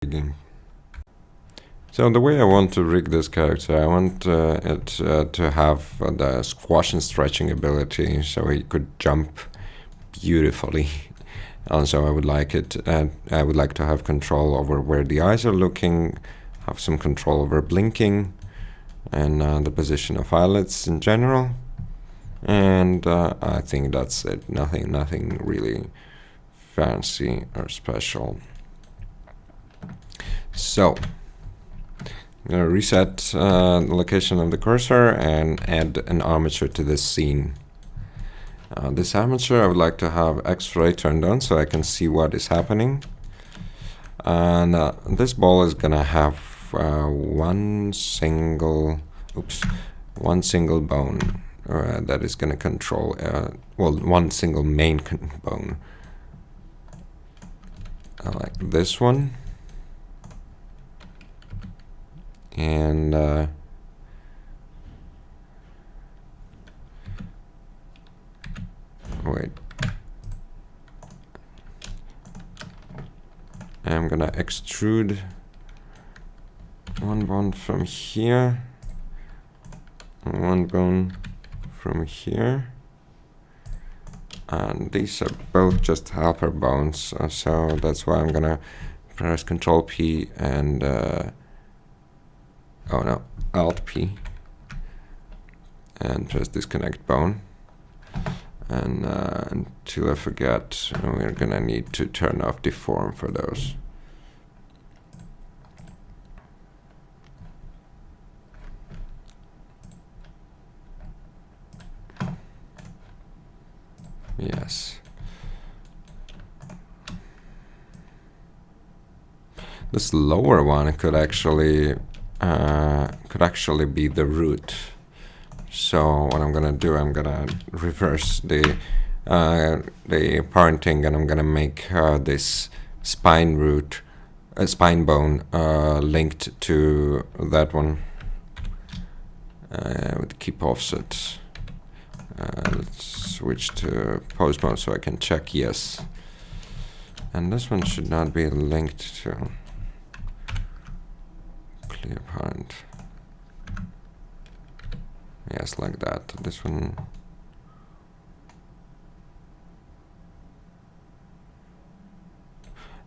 rigging. So the way I want to rig this character, I want it to have the squash and stretching ability, so he could jump beautifully. Also, I would like to have control over where the eyes are looking, have some control over blinking, and the position of eyelids in general. And I think that's it. Nothing really fancy or special. So I'm going to reset the location of the cursor and add an armature to this scene. This armature I would like to have X-ray turned on so I can see what is happening. And this ball is going to have one single bone that is going to control, one single main bone. Like this one. And wait, I'm gonna extrude one bone from here, one bone from here, and these are both just helper bones, so that's why I'm gonna press Ctrl P and Alt P and press disconnect bone. And until I forget, we're gonna need to turn off deform for those. Yes. This lower one could actually be the root. So what I'm gonna do, I'm gonna reverse the parenting, and I'm gonna make this spine bone linked to that one with keep offset. Let's switch to pose mode so I can check yes. And this one should not be linked to clear parent. Yes, like that. This one.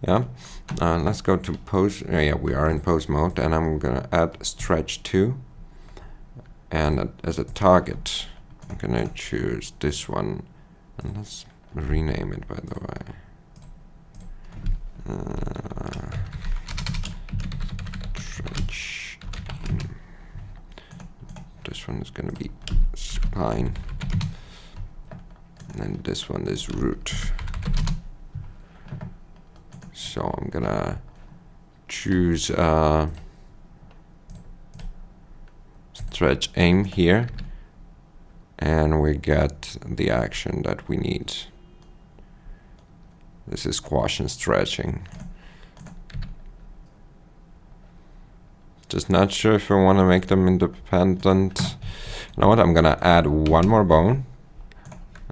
Yeah. Let's go to pose. Yeah, we are in pose mode, and I'm gonna add stretch 2. And as a target, I'm gonna choose this one. And let's rename it, by the way. Stretch. This one is going to be spine, and then this one is root. So I'm going to choose stretch aim here, and we get the action that we need. This is squash and stretching. Just not sure if I want to make them independent. You know what? I'm gonna add one more bone.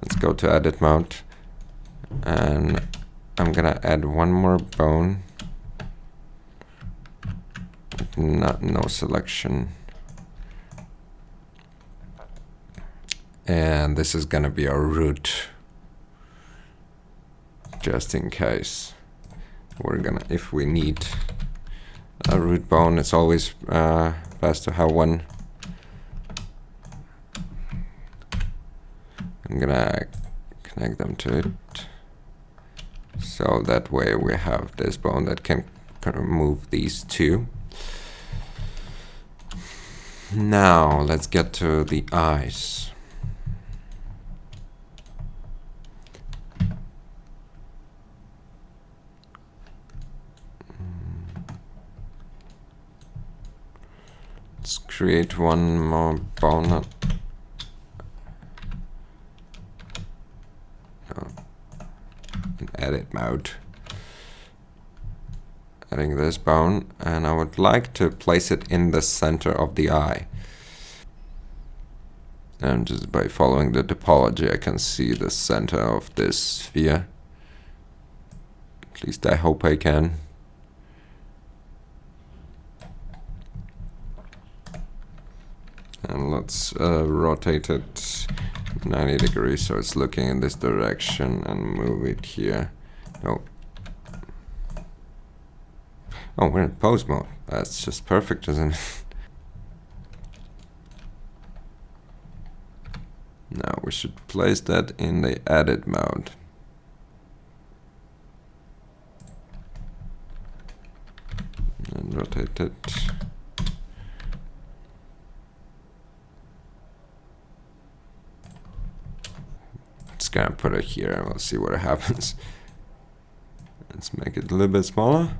Let's go to edit mode, and I'm gonna add one more bone. No selection. And this is gonna be our root, just in case we're gonna, if we need a root bone, it's always best to have one. I'm gonna connect them to it, so that way we have this bone that can move these two. Now let's get to the eyes. Let's create one more bone. In edit mode. Adding this bone, and I would like to place it in the center of the eye. And just by following the topology, I can see the center of this sphere. At least I hope I can. And let's rotate it 90 degrees so it's looking in this direction and move it here. Oh. Oh, we're in pose mode. That's just perfect, isn't it? Now we should place that in the edit mode. And rotate it. Just gonna put it here and we'll see what happens. Let's make it a little bit smaller.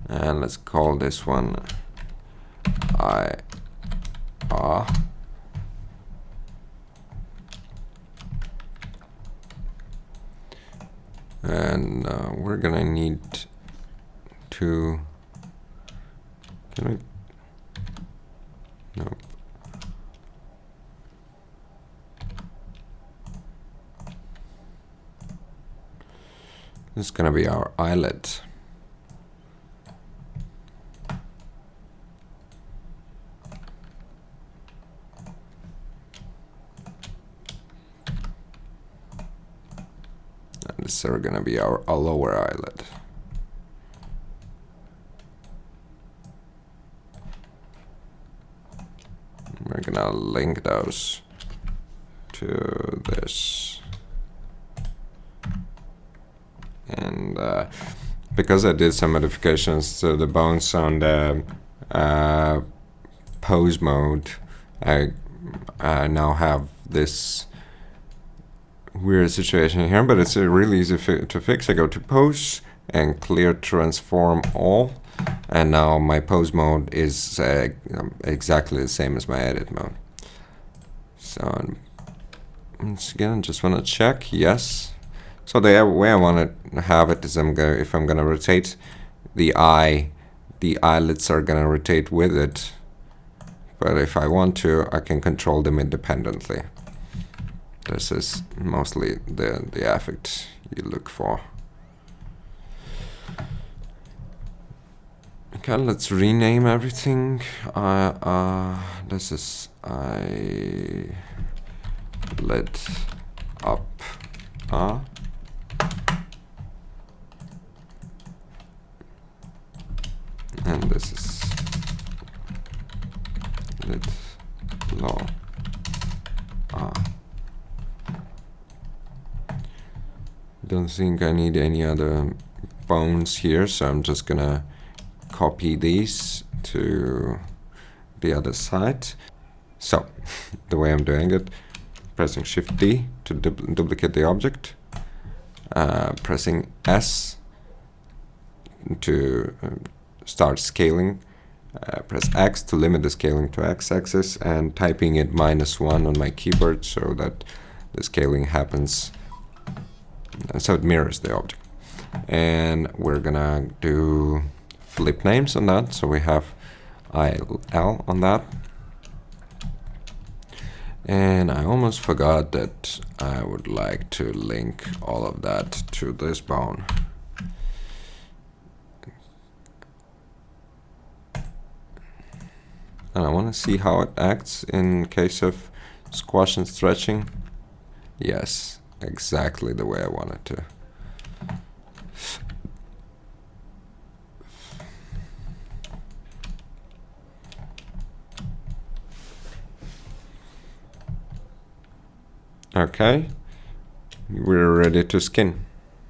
And let's call this one IR. And we're gonna need to, can I, nope. This is gonna be our eyelid. And this is gonna be our lower eyelid. We're gonna link those to this. And because I did some modifications to the bones on the pose mode, I now have this weird situation here, but it's really easy to fix. I go to pose and clear transform all, and now my pose mode is exactly the same as my edit mode. So once again, just want to check yes. So the way I want to have it is if I'm gonna rotate the eye, the eyelids are gonna rotate with it. But if I want to, I can control them independently. This is mostly the effect you look for. Okay, let's rename everything. This is eyelid up. And this is lid low. Don't think I need any other bones here, so I'm just gonna copy these to the other side. So the way I'm doing it, pressing Shift D to duplicate the object, pressing S to start scaling, press X to limit the scaling to X-axis, and typing it -1 on my keyboard so that the scaling happens, so it mirrors the object. And we're gonna do flip names on that, so we have IL on that. And I almost forgot that I would like to link all of that to this bone. And I want to see how it acts in case of squash and stretching. Yes, exactly the way I want it to. Okay, we're ready to skin.